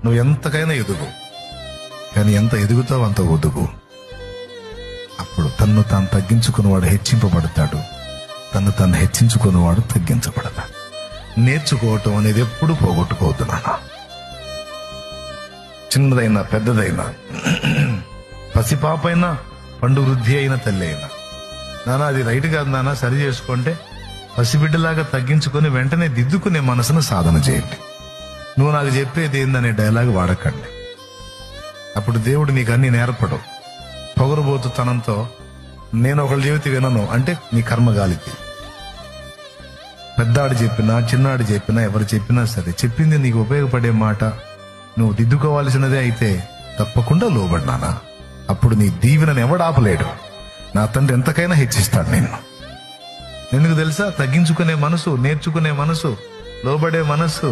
నువ్వు ఎంతకైనా ఎదుగు, కానీ ఎంత ఎదుగుతావు అంత ఒదుగు. అప్పుడు తన్ను తాను తగ్గించుకున్నవాడు హెచ్చింపబడతాడు, తన్ను తాను హెచ్చించుకున్నవాడు తగ్గించబడతాడు. నేర్చుకోవటం అనేది ఎప్పుడు పోగొట్టుకోవద్దు నాన్న. చిన్నదైనా పెద్దదైనా, పసిపాపైనా పండు వృద్ధి అయిన తల్లి అయినా, నాన్న అది రైట్ కాదు నాన్న సరి చేసుకుంటే పసిబిడ్డలాగా తగ్గించుకొని వెంటనే దిద్దుకునే మనసును సాధన చేయండి. నువ్వు నాకు చెప్పేది ఏందనే డైలాగ్ వాడకండి. అప్పుడు దేవుడు నీకు అన్ని నేర్పడు. పొగరబోతుతనంతో నేను ఒకళ్ళు చెబితే వినను అంటే నీ కర్మగాలికి. పెద్దాడు చెప్పినా చిన్నాడు చెప్పినా ఎవరు చెప్పినా సరే, చెప్పింది నీకు ఉపయోగపడే మాట నువ్వు దిద్దుకోవాల్సినదే అయితే తప్పకుండా లోబడినానా. అప్పుడు నీ దీవెనను ఎవడాపలేడు. నా తండ్రి ఎంతకైనా హెచ్చిస్తాడు నిన్ను. ఎందుకు తెలుసా? తగ్గించుకునే మనసు, నేర్చుకునే మనసు, లోబడే మనసు.